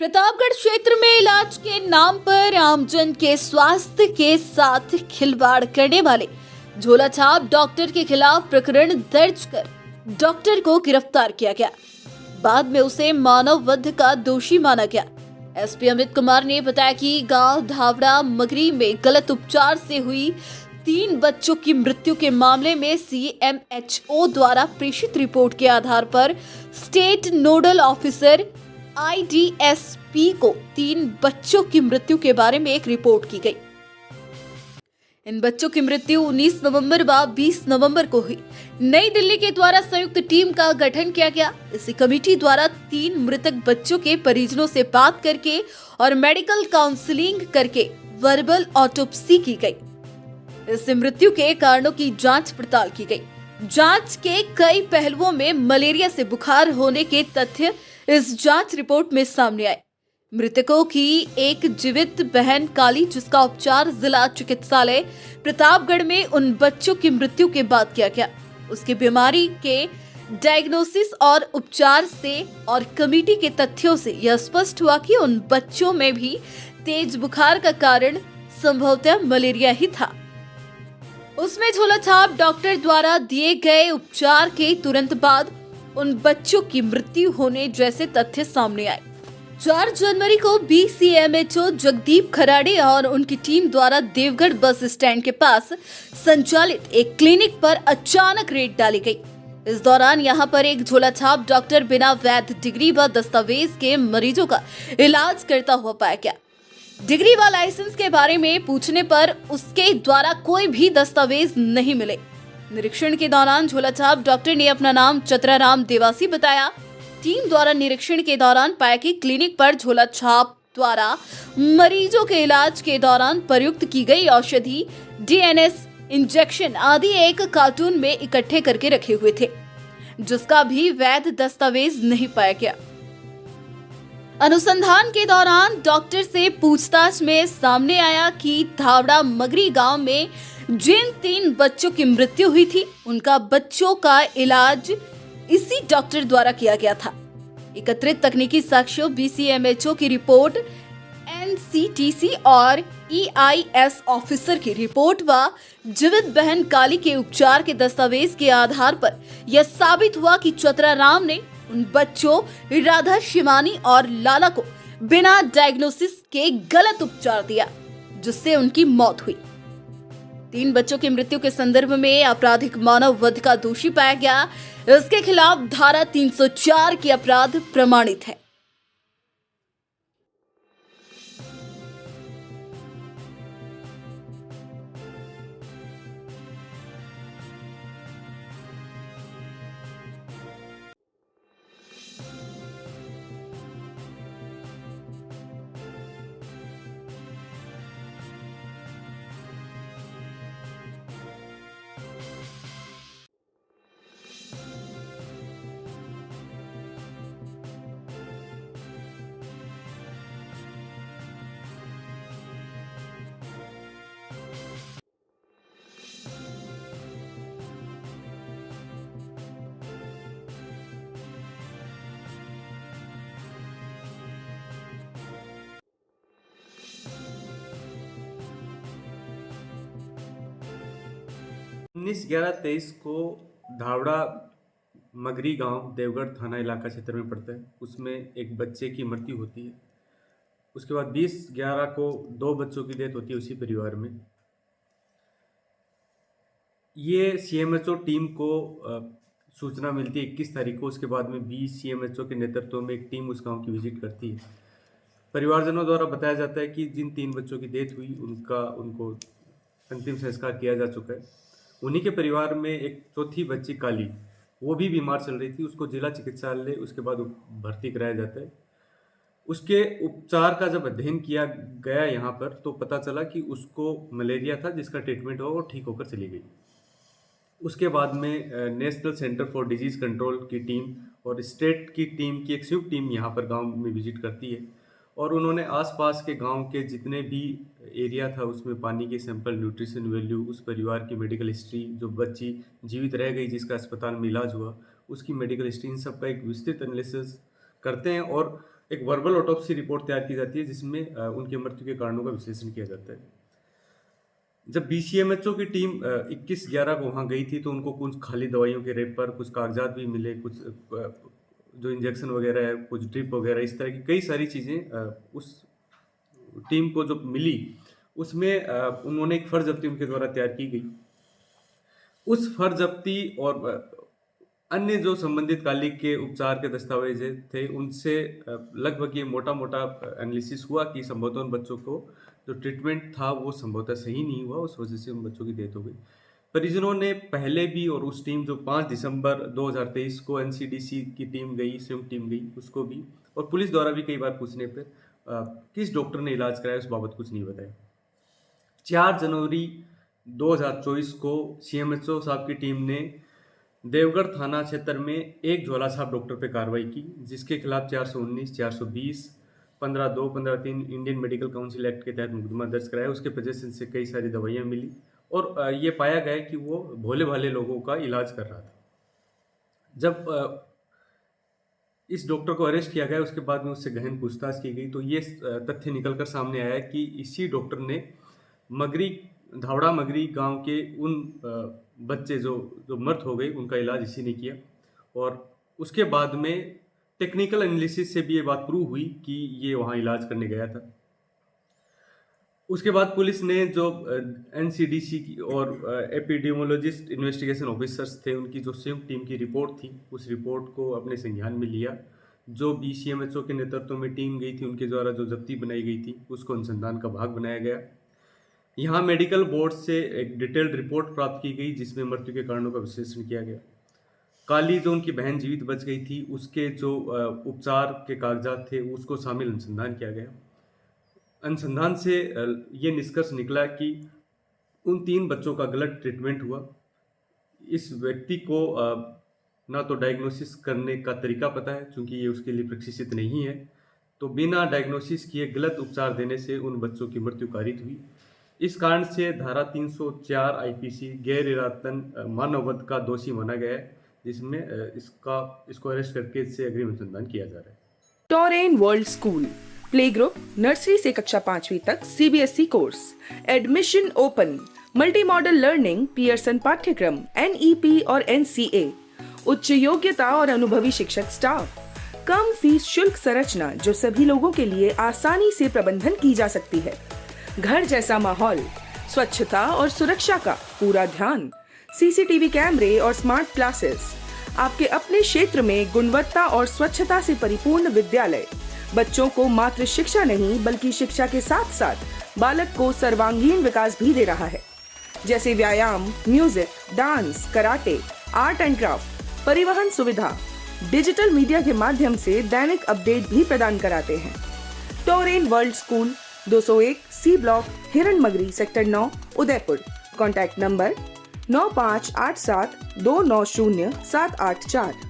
प्रतापगढ़ क्षेत्र में इलाज के नाम पर आमजन के स्वास्थ्य के साथ खिलवाड़ करने वाले झोलाछाप डॉक्टर के खिलाफ प्रकरण दर्ज कर डॉक्टर को गिरफ्तार किया गया। बाद में उसे मानव वध का दोषी माना गया। एसपी अमित कुमार ने बताया कि गांव धावड़ा मगरी में गलत उपचार से हुई 3 बच्चों की मृत्यु के मामले में सीएमएचओ द्वारा प्रेषित रिपोर्ट के आधार पर स्टेट नोडल ऑफिसर आईडीएसपी को 3 बच्चों की मृत्यु के बारे में एक रिपोर्ट की गई। इन बच्चों की मृत्यु 19 नवंबर व 20 नवंबर को हुई। नई दिल्ली के द्वारा संयुक्त टीम का गठन किया गया। इसी कमेटी द्वारा 3 मृतक बच्चों के परिजनों से बात करके और मेडिकल काउंसलिंग करके वर्बल ऑटोप्सी की गई। इस मृत्यु के कारणों की जांच पड़ताल की गई। जांच के कई पहलुओं में मलेरिया से बुखार होने के तथ्य इस जांच रिपोर्ट में सामने आए। मृतकों की एक जीवित बहन काली, जिसका उपचार जिला चिकित्सालय प्रतापगढ़ में उन बच्चों की मृत्यु के बाद किया गया। उसकी बीमारी के डायग्नोसिस और उपचार से और कमेटी के तथ्यों से यह स्पष्ट हुआ कि उन बच्चों में भी तेज बुखार का कारण संभवतः मलेरिया ही था। उसमें झोलाछाप डॉक्टर द्वारा दिए गए उपचार के तुरंत बाद उन बच्चों की मृत्यु होने जैसे तथ्य सामने आए। 4 जनवरी को बीसीएमएचओ जगदीप खराड़े और उनकी टीम द्वारा देवगढ़ बस स्टैंड के पास संचालित एक क्लिनिक पर अचानक रेड डाली गई। इस दौरान यहां पर एक झोलाछाप डॉक्टर बिना वैध डिग्री व दस्तावेज के मरीजों का इलाज करता हुआ पाया गया। डिग्री व लाइसेंस के बारे में पूछने पर उसके द्वारा कोई भी दस्तावेज नहीं मिले। निरीक्षण के दौरान झोलाछाप डॉक्टर ने अपना नाम चतराराम देवासी बताया। टीम द्वारा निरीक्षण के दौरान पाया कि क्लिनिक पर झोलाछाप द्वारा मरीजों के इलाज के दौरान प्रयुक्त की गई औषधि, डीएनएस इंजेक्शन आदि एक कार्टून में इकट्ठे करके रखे हुए थे, जिसका भी वैध दस्तावेज नहीं पाया गया। अनुसंधान के दौरान डॉक्टर से पूछताछ में सामने आया कि धावड़ा मगरी गांव में जिन 3 बच्चों की मृत्यु हुई थी, उनका बच्चों का इलाज इसी डॉक्टर द्वारा किया गया था। एकत्रित तकनीकी साक्ष्यों, बीसीएमएचओ की रिपोर्ट, एनसीटीसी और ईआईएस ऑफिसर की रिपोर्ट व जीवित बहन काली के उपचार के दस्तावेज के आधार पर यह साबित हुआ कि चतराराम ने उन बच्चों राधा, शिवानी और लाला को बिना डायग्नोसिस के गलत उपचार दिया, जिससे उनकी मौत हुई। 3 बच्चों की मृत्यु के संदर्भ में आपराधिक मानव वध का दोषी पाया गया। इसके खिलाफ धारा 304 की अपराध प्रमाणित है। उन्नीस 11-23 को धावड़ा मगरी गांव देवगढ़ थाना इलाका क्षेत्र में पड़ता है। उसमें एक बच्चे की मृत्यु होती है। उसके बाद 20-11 को 2 बच्चों की डेथ होती है उसी परिवार में। ये सीएमएचओ टीम को सूचना मिलती है 21 तारीख को। उसके बाद में 20 सीएमएचओ के नेतृत्व में एक टीम उस गांव की विजिट करती है। परिवारजनों द्वारा बताया जाता है कि जिन 3 बच्चों की डेथ हुई उनको अंतिम संस्कार किया जा चुका है। उन्हीं के परिवार में एक चौथी बच्ची काली, वो भी बीमार चल रही थी। उसको जिला चिकित्सालय उसके बाद भर्ती कराया जाता है। उसके उपचार का जब अध्ययन किया गया यहाँ पर, तो पता चला कि उसको मलेरिया था, जिसका ट्रीटमेंट हुआ, वो ठीक होकर चली गई। उसके बाद में national centre for disease control की टीम और स्टेट की टीम की एक संयुक्त टीम यहाँ पर गांव में विजिट करती है और उन्होंने आसपास के गांव के जितने भी एरिया था उसमें पानी के सैंपल, न्यूट्रिशन वैल्यू, उस परिवार की मेडिकल हिस्ट्री, जो बच्ची जीवित रह गई जिसका अस्पताल में इलाज हुआ उसकी मेडिकल हिस्ट्री, इन सब का एक विस्तृत एनालिसिस करते हैं और एक वर्बल ऑटोप्सी रिपोर्ट तैयार की जाती है जिसमें उनकी मृत्यु के कारणों का विश्लेषण किया जाता है। जब बीसीएमएचओ की टीम 21/11 को वहाँ गई थी तो उनको कुछ खाली दवाइयों के रेपर, कुछ कागजात भी मिले, कुछ जो इंजेक्शन वगैरह है, कुछ ड्रिप वगैरह, इस तरह की कई सारी चीज़ें उस टीम को जो मिली उसमें उन्होंने एक फर्ज जब्ती उनके द्वारा तैयार की गई। उस फर्ज जब्ती और अन्य जो संबंधित कालिक के उपचार के दस्तावेज थे उनसे लगभग ये मोटा मोटा एनालिसिस हुआ कि संभवतः उन बच्चों को जो ट्रीटमेंट था वो संभवतः सही नहीं हुआ, उस वजह से उन बच्चों की डेथ हो गई। परिजनों ने पहले भी और उस टीम जो 5 दिसंबर 2023 को एनसीडीसी की टीम गई, संयुक्त टीम गई, उसको भी और पुलिस द्वारा भी कई बार पूछने पर किस डॉक्टर ने इलाज कराया उस बाबत कुछ नहीं बताया। 4 जनवरी 2024 को सीएमएचओ साहब की टीम ने देवगढ़ थाना क्षेत्र में एक झोला छाप डॉक्टर पर कार्रवाई की, जिसके खिलाफ 419, 420, 15(2), 15(3) इंडियन मेडिकल काउंसिल एक्ट के तहत मुकदमा दर्ज कराया। उसके पोजेशन से कई सारी दवाइयाँ मिली और ये पाया गया कि वो भोले भाले लोगों का इलाज कर रहा था। जब इस डॉक्टर को अरेस्ट किया गया उसके बाद में उससे गहन पूछताछ की गई तो ये तथ्य निकलकर सामने आया कि इसी डॉक्टर ने धावड़ा मगरी गांव के उन बच्चे जो मृत हो गए उनका इलाज इसी ने किया। और उसके बाद में टेक्निकल एनालिसिस से भी ये बात प्रूव हुई कि ये वहाँ इलाज करने गया था। उसके बाद पुलिस ने जो एनसीडीसी की और एपिडेमियोलॉजिस्ट इन्वेस्टिगेशन ऑफिसर्स थे उनकी जो संयुक्त टीम की रिपोर्ट थी उस रिपोर्ट को अपने संज्ञान में लिया। जो बीसीएमएचओ के नेतृत्व में टीम गई थी उनके द्वारा जो जब्ती बनाई गई थी उसको अनुसंधान का भाग बनाया गया। यहाँ मेडिकल बोर्ड से एक डिटेल्ड रिपोर्ट प्राप्त की गई जिसमें मृत्यु के कारणों का विश्लेषण किया गया। काली जो उनकी बहन जीवित बच गई थी उसके जो उपचार के कागजात थे उसको शामिल अनुसंधान किया गया। अनुसंधान से ये निष्कर्ष निकला कि उन 3 बच्चों का गलत ट्रीटमेंट हुआ। इस व्यक्ति को ना तो डायग्नोसिस करने का तरीका पता है क्योंकि ये उसके लिए प्रशिक्षित नहीं है, तो बिना डायग्नोसिस किए गलत उपचार देने से उन बच्चों की मृत्यु कारित हुई। इस कारण से धारा 304 आईपीसी गैर इरादतन मानववध का दोषी माना गया है, जिसमें इसको अरेस्ट करके इससे अग्रिम अनुसंधान किया जा रहा है। Toren world school play group nursery से कक्षा 5वीं तक CBSE course, admission open, multi model learning, Pearson पाठ्यक्रम, एनईपी और एनसीए, उच्च योग्यता और अनुभवी शिक्षक स्टाफ, कम फीस शुल्क संरचना जो सभी लोगों के लिए आसानी से प्रबंधन की जा सकती है, घर जैसा माहौल, स्वच्छता और सुरक्षा का पूरा ध्यान, सीसीटीवी कैमरे और स्मार्ट क्लासेस, आपके अपने क्षेत्र में गुणवत्ता और स्वच्छता से परिपूर्ण विद्यालय बच्चों को मात्र शिक्षा नहीं बल्कि शिक्षा के साथ साथ बालक को सर्वांगीण विकास भी दे रहा है, जैसे व्यायाम, music, dance, karate, art and craft, परिवहन सुविधा, डिजिटल मीडिया के माध्यम से दैनिक अपडेट भी प्रदान कराते हैं। टोरेन वर्ल्ड स्कूल 201 सी ब्लॉक, हिरन मगरी, सेक्टर 9, उदयपुर। Contact number 9587290784।